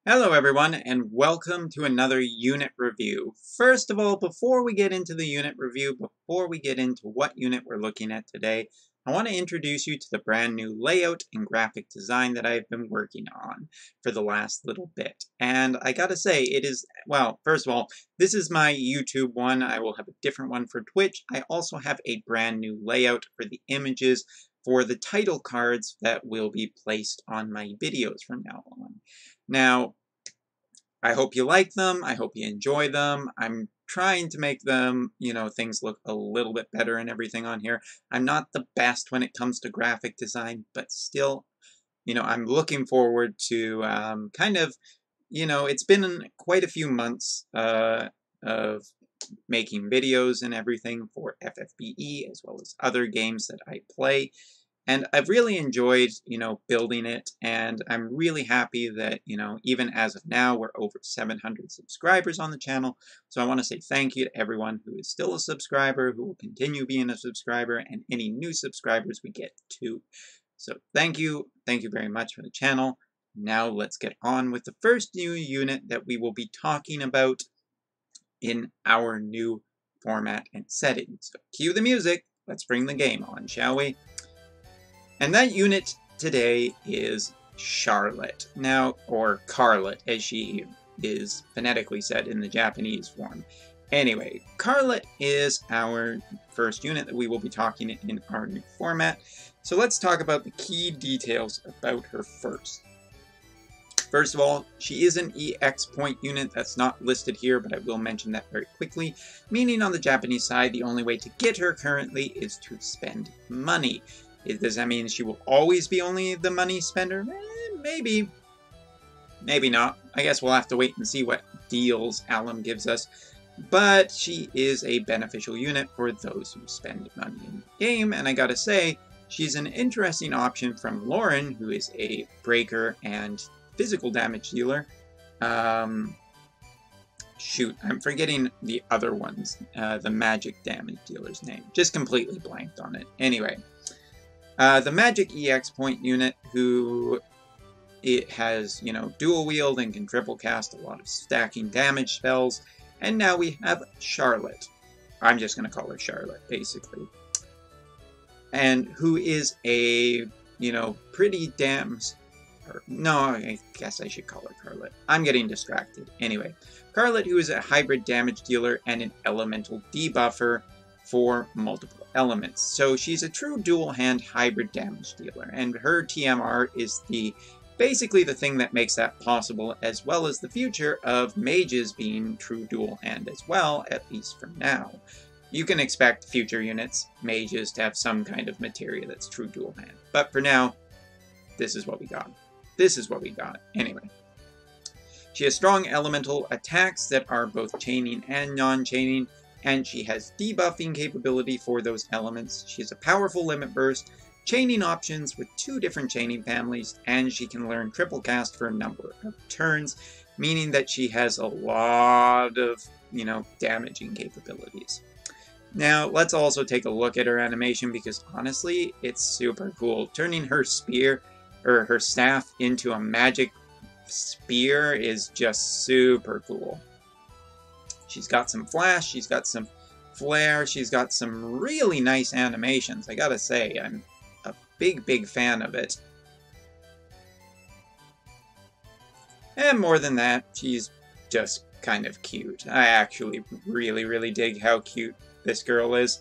Hello everyone, and welcome to another unit review. First of all, before we get into the unit review, before we get into what unit we're looking at today, I want to introduce you to the brand new layout and graphic design that I've been working on for the last little bit. And I gotta say, it is, well, first of all, this is my YouTube one. I will have a different one for Twitch. I also have a brand new layout for the images for the title cards that will be placed on my videos from now on. Now, I hope you like them. I hope you enjoy them. I'm trying to make them, things look a little bit better and everything on here. I'm not the best when it comes to graphic design, but still, I'm looking forward to it's been quite a few months of making videos and everything for FFBE as well as other games that I play. And I've really enjoyed, building it, and I'm really happy that, even as of now, we're over 700 subscribers on the channel. So I want to say thank you to everyone who is still a subscriber, who will continue being a subscriber, and any new subscribers we get too. So thank you very much for the channel. Now let's get on with the first new unit that we will be talking about in our new format and settings. So cue the music, let's bring the game on, shall we? And that unit today is Karlotte. Now, or Karlotte, as she is phonetically said in the Japanese form. Anyway, Karlotte is our first unit that we will be talking in our new format. So let's talk about the key details about her first. First of all, she is an EX point unit that's not listed here, but I will mention that very quickly, meaning on the Japanese side, the only way to get her currently is to spend money. Does that mean she will always be only the money spender? Maybe. Maybe not. I guess we'll have to wait and see what deals Alum gives us. But she is a beneficial unit for those who spend money in the game, and I gotta say, she's an interesting option from Lauren, who is a breaker and physical damage dealer. Shoot, I'm forgetting the other ones, the magic damage dealer's name. Just completely blanked on it. Anyway. The Magic EX point unit, who it has, dual wield and can triple cast a lot of stacking damage spells. And now we have Karlotte. I'm just going to call her Karlotte, basically. And who is a, pretty damn... No, I guess I should call her Karlotte. I'm getting distracted. Anyway, Karlotte, who is a hybrid damage dealer and an elemental debuffer for multiple elements. So she's a true dual-hand hybrid damage dealer, and her TMR is basically the thing that makes that possible, as well as the future of mages being true dual-hand as well, at least for now. You can expect future units, mages, to have some kind of materia that's true dual-hand. But for now, this is what we got. This is what we got. Anyway. She has strong elemental attacks that are both chaining and non-chaining, and she has debuffing capability for those elements. She has a powerful limit burst, chaining options with 2 different chaining families, and she can learn triple cast for a number of turns, meaning that she has a lot of, damaging capabilities. Now, let's also take a look at her animation, because honestly, it's super cool. Turning her spear, or her staff, into a magic spear is just super cool. She's got some flash, she's got some flare, she's got some really nice animations. I gotta say, I'm a big fan of it. And more than that, she's just kind of cute. I actually really dig how cute this girl is.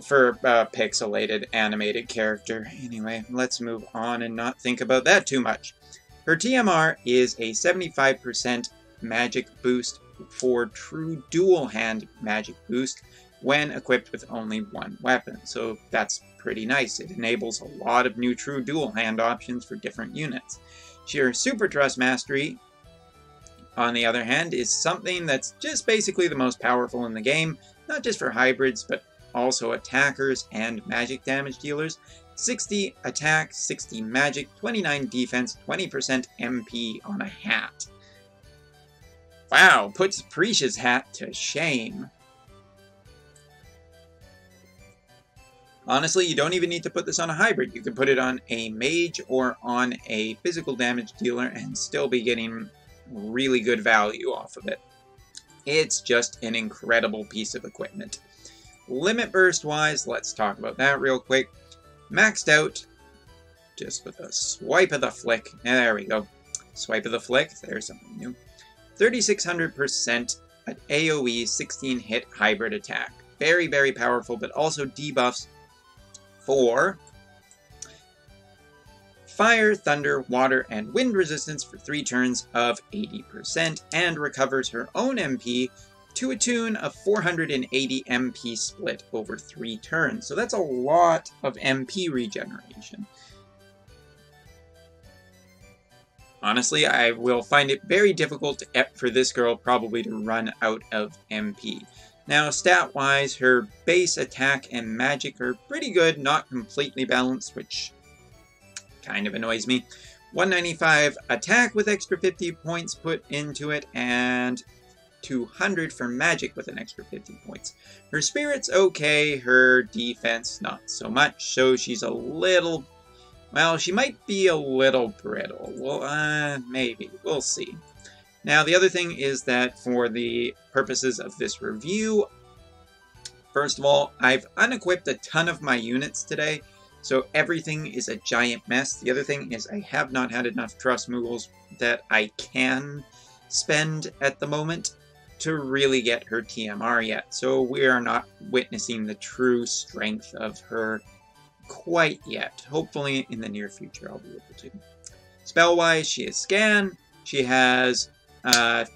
For a pixelated animated character. Anyway, let's move on and not think about that too much. Her TMR is a 75% magic boost for true dual hand magic boost when equipped with only one weapon. So that's pretty nice. It enables a lot of new true dual hand options for different units. Her Super Trust Mastery, on the other hand, is something that's just basically the most powerful in the game, not just for hybrids, but also attackers and magic damage dealers. 60 attack, 60 magic, 29 defense, 20% MP on a hat. Wow, puts Prisha's hat to shame. Honestly, you don't even need to put this on a hybrid. You can put it on a mage or on a physical damage dealer and still be getting really good value off of it. It's just an incredible piece of equipment. Limit burst wise, let's talk about that real quick. Maxed out just with a swipe of the flick. There we go. Swipe of the flick. There's something new. 3600% at AoE 16 hit hybrid attack. Very, very powerful, but also debuffs for fire, thunder, water, and wind resistance for 3 turns of 80%, and recovers her own MP to a tune of 480 MP split over 3 turns. So that's a lot of MP regeneration. Honestly, I will find it very difficult for this girl probably to run out of MP. Now, stat-wise, her base attack and magic are pretty good, not completely balanced, which kind of annoys me. 195 attack with extra 50 points put into it, and 200 for magic with an extra 50 points. Her spirit's okay, her defense not so much, so she's a little... well, she might be a little brittle. Well, maybe. We'll see. Now, the other thing is that for the purposes of this review, first of all, I've unequipped a ton of my units today, so everything is a giant mess. The other thing is I have not had enough Trust Moogles that I can spend at the moment to really get her TMR yet, so we are not witnessing the true strength of her quite yet. Hopefully in the near future I'll be able to. Spell-wise, she is Scan. She has AoE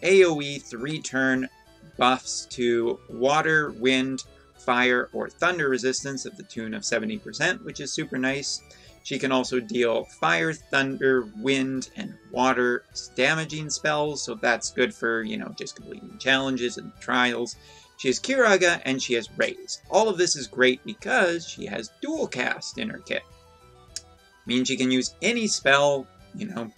3-turn buffs to water, wind, fire, or thunder resistance at the tune of 70%, which is super nice. She can also deal fire, thunder, wind, and water damaging spells, so that's good for, you know, just completing challenges and trials. She has Kiraga, and she has Raise. All of this is great because she has Dual Cast in her kit. Means she can use any spell, you know,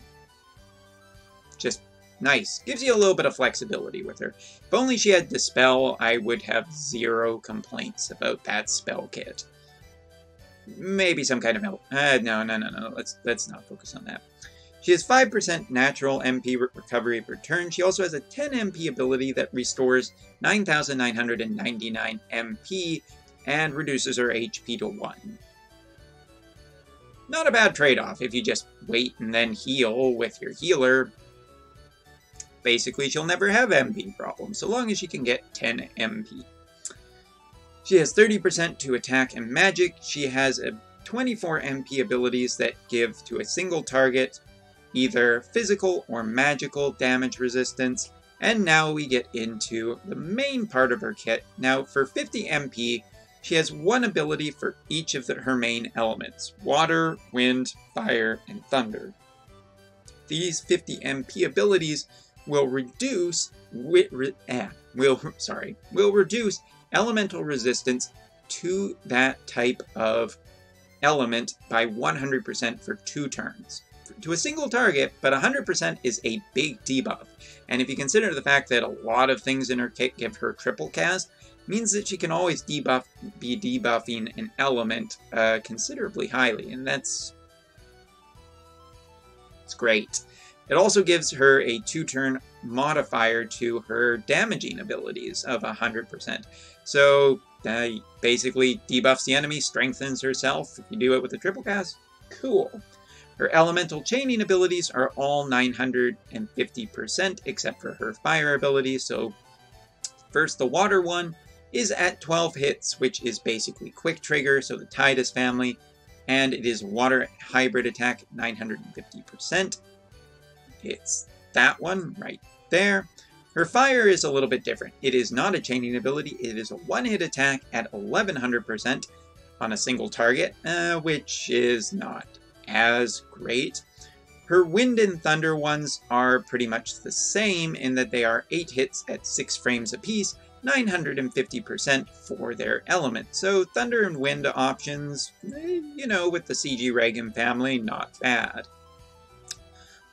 just nice. Gives you a little bit of flexibility with her. If only she had Dispel, I would have 0 complaints about that spell kit. Maybe some kind of help. No. Let's not focus on that. She has 5% natural MP recovery per turn. She also has a 10 MP ability that restores 9,999 MP and reduces her HP to 1. Not a bad trade-off if you just wait and then heal with your healer. Basically, she'll never have MP problems, so long as she can get 10 MP. She has 30% to attack and magic. She has a 24 MP abilities that give to a single target either physical or magical damage resistance. And now we get into the main part of her kit. Now, for 50 MP, she has one ability for each of her main elements: water, wind, fire, and thunder. These 50 MP abilities will reduce elemental resistance to that type of element by 100% for 2 turns. To a single target, but 100% is a big debuff. And if you consider the fact that a lot of things in her kit give her triple cast, means that she can always be debuffing an element considerably highly, and it's great. It also gives her a 2-turn modifier to her damaging abilities of 100%. So basically debuffs the enemy, strengthens herself. If you do it with a triple cast, cool. Her elemental chaining abilities are all 950% except for her fire ability. So first, the water one is at 12 hits, which is basically quick trigger, so the Tidus family, and it is water hybrid attack 950%. It's that one right there. Her fire is a little bit different. It is not a chaining ability, it is a one-hit attack at 1100% on a single target, which is not as great. Her wind and thunder ones are pretty much the same in that they are 8 hits at 6 frames apiece, 950% for their element. So thunder and wind options, you know, with the CG Reagan family, not bad.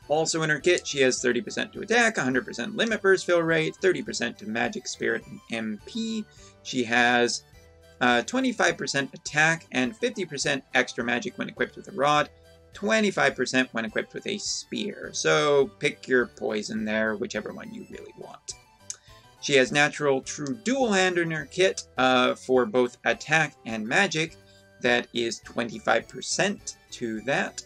Also in her kit, she has 30% to attack, 100% limit burst fill rate, 30% to magic, spirit, and MP. She has 25% attack and 50% extra magic when equipped with a rod, 25% when equipped with a spear. So pick your poison there, whichever one you really want. She has natural true dual hand in her kit for both attack and magic. That is 25% to that.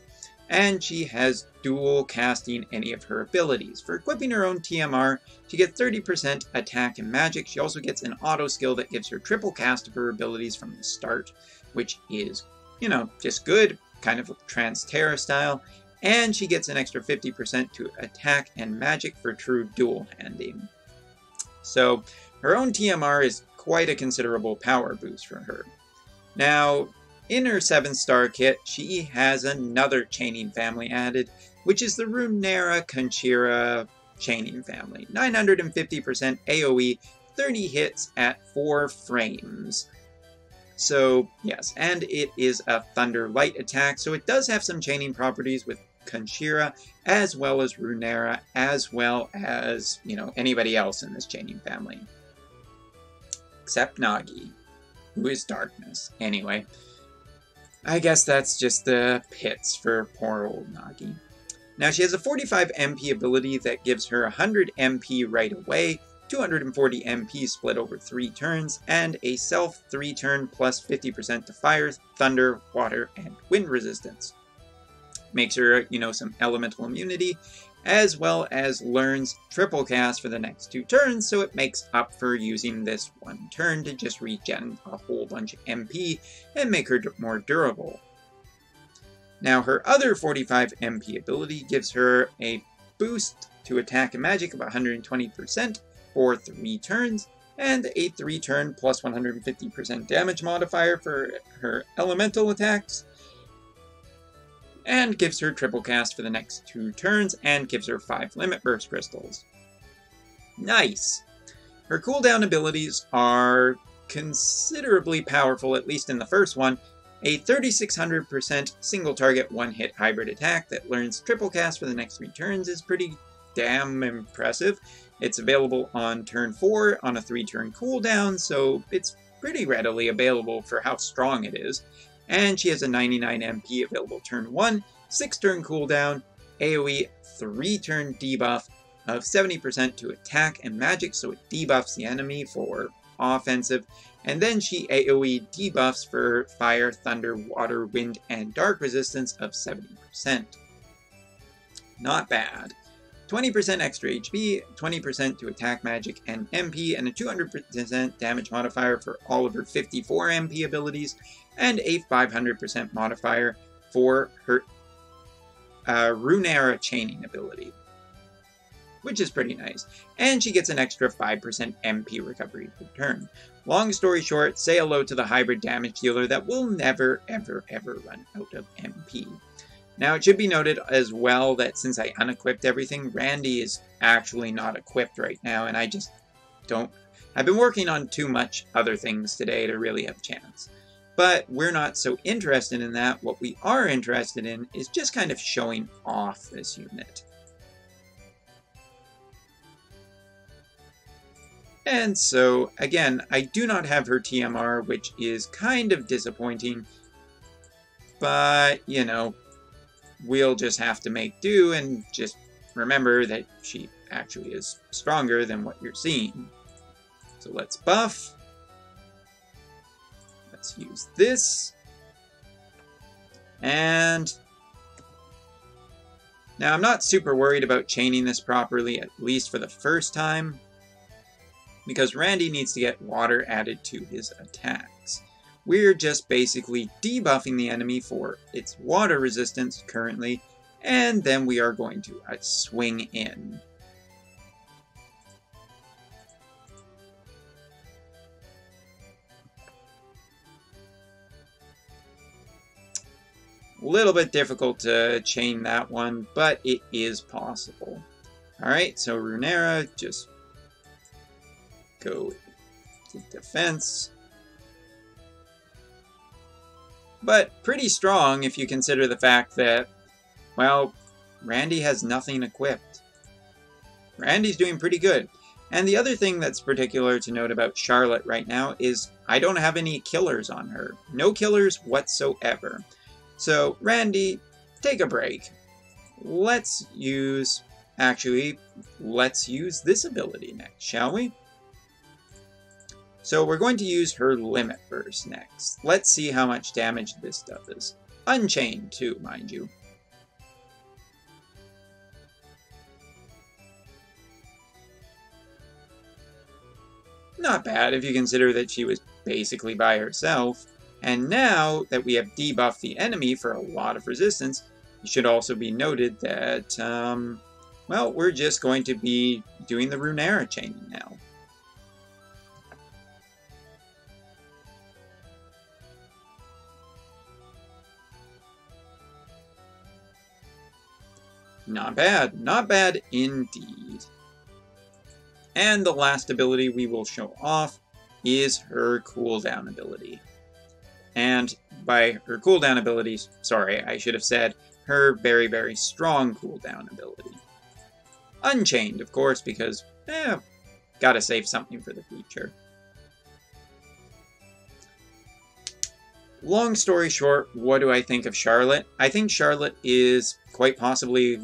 And she has dual casting any of her abilities. For equipping her own TMR, she gets 30% attack and magic. She also gets an auto skill that gives her triple cast of her abilities from the start, which is, you know, just good, kind of Trans-Terra style. And she gets an extra 50% to attack and magic for true dual handing. So her own TMR is quite a considerable power boost for her. Now, in her 7-star kit, she has another chaining family added, which is the Runeera Conchira chaining family. 950% AoE, 30 hits at 4 frames. So, yes, and it is a Thunder Light attack, so it does have some chaining properties with Conchira, as well as Runeera, as well as, you know, anybody else in this chaining family. Except Nagi, who is darkness. Anyway, I guess that's just the pits for poor old Nagi. Now she has a 45 MP ability that gives her 100 MP right away, 240 MP split over 3 turns, and a self 3-turn plus 50% to fire, thunder, water, and wind resistance. Makes her, you know, some elemental immunity, as well as learns triple cast for the next 2 turns, so it makes up for using this 1 turn to just regen a whole bunch of MP and make her more durable. Now her other 45 MP ability gives her a boost to attack and magic of 120% for 3 turns, and a 3-turn plus 150% damage modifier for her elemental attacks, and gives her triple cast for the next 2 turns, and gives her 5 limit burst crystals. Nice! Her cooldown abilities are considerably powerful, at least in the first one. A 3600% single target 1-hit hybrid attack that learns triple cast for the next 3 turns is pretty damn impressive. It's available on turn 4 on a 3-turn cooldown, so it's pretty readily available for how strong it is. And she has a 99 MP available turn 1, 6-turn cooldown, AoE 3-turn debuff of 70% to attack and magic, so it debuffs the enemy for offensive, and then she AoE debuffs for fire, thunder, water, wind, and dark resistance of 70%. Not bad. 20% extra HP, 20% to attack, magic, and MP, and a 200% damage modifier for all of her 54 MP abilities, and a 500% modifier for her Runeera chaining ability, which is pretty nice. And she gets an extra 5% MP recovery per turn. Long story short, say hello to the hybrid damage dealer that will never, ever, ever run out of MP. Now, it should be noted as well that since I unequipped everything, Randy is actually not equipped right now, and I just don't... I've been working on too much other things today to really have a chance. But we're not so interested in that. What we are interested in is just kind of showing off this unit. And so, again, I do not have her TMR, which is kind of disappointing. But, you know, we'll just have to make do and just remember that she actually is stronger than what you're seeing. So let's buff. Let's use this. And now I'm not super worried about chaining this properly, at least for the first time, because Randy needs to get water added to his attacks. We're just basically debuffing the enemy for its water resistance currently, and then we are going to swing in. A little bit difficult to chain that one, but it is possible. Alright, so Runeera, just go to defense. But pretty strong if you consider the fact that, well, Randy has nothing equipped. Randy's doing pretty good. And the other thing that's particular to note about Charlotte right now is I don't have any killers on her. No killers whatsoever. So, Randy, take a break. Actually, let's use this ability next, shall we? So we're going to use her Limit Burst next. Let's see how much damage this does. Unchained too, mind you. Not bad if you consider that she was basically by herself. And now that we have debuffed the enemy for a lot of resistance, it should also be noted that, well, we're just going to be doing the Runeera chaining now. Not bad. Not bad indeed. And the last ability we will show off is her cooldown ability. And by her cooldown abilities, sorry, I should have said her very, very strong cooldown ability. Unchained, of course, because, gotta save something for the future. Long story short, what do I think of Charlotte? I think Charlotte is quite possibly,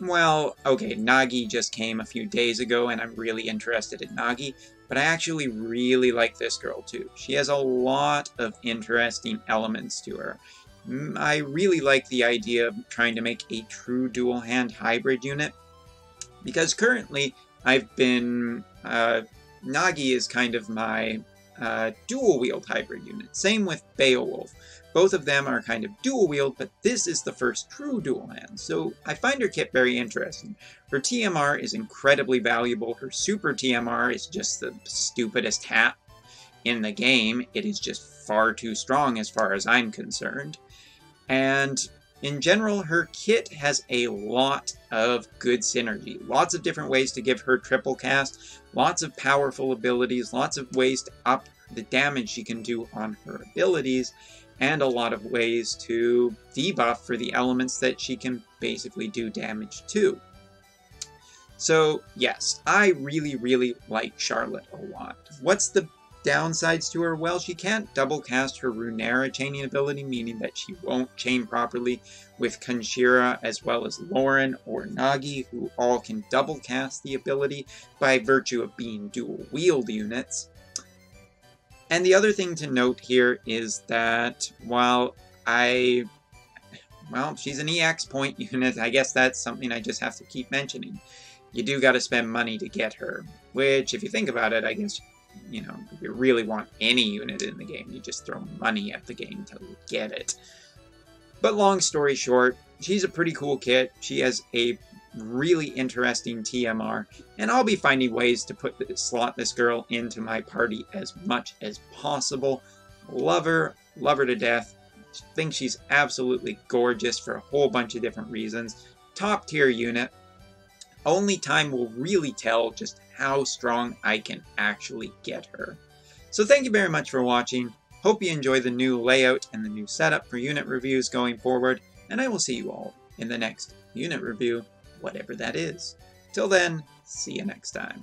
well, okay, Nagi just came a few days ago, and I'm really interested in Nagi, but I actually really like this girl too. She has a lot of interesting elements to her. I really like the idea of trying to make a true dual-hand hybrid unit, because currently I've been, Nagi is kind of my dual-wield hybrid unit. Same with Beowulf. Both of them are kind of dual-wield, but this is the first true dual-hand, so I find her kit very interesting. Her TMR is incredibly valuable. Her super TMR is just the stupidest hat in the game. It is just far too strong as far as I'm concerned. And in general, her kit has a lot of good synergy. Lots of different ways to give her triple cast, lots of powerful abilities, lots of ways to up the damage she can do on her abilities, and a lot of ways to debuff for the elements that she can basically do damage to. So yes, I really, really like Charlotte a lot. What's the downsides to her? Well, she can't double cast her Runeera chaining ability, meaning that she won't chain properly with Kanshira as well as Lauren or Nagi, who all can double cast the ability by virtue of being dual wield units. And the other thing to note here is that while she's an EX point unit, I guess that's something I just have to keep mentioning. You do gotta spend money to get her, which, if you think about it, I guess, you know, if you really want any unit in the game, you just throw money at the game to get it. But long story short, she's a pretty cool kit. She has a really interesting TMR, and I'll be finding ways to slot this girl into my party as much as possible. Love her to death. Think she's absolutely gorgeous for a whole bunch of different reasons. Top tier unit. Only time will really tell just how strong I can actually get her. So thank you very much for watching. Hope you enjoy the new layout and the new setup for unit reviews going forward, and I will see you all in the next unit review, whatever that is. Till then, see you next time.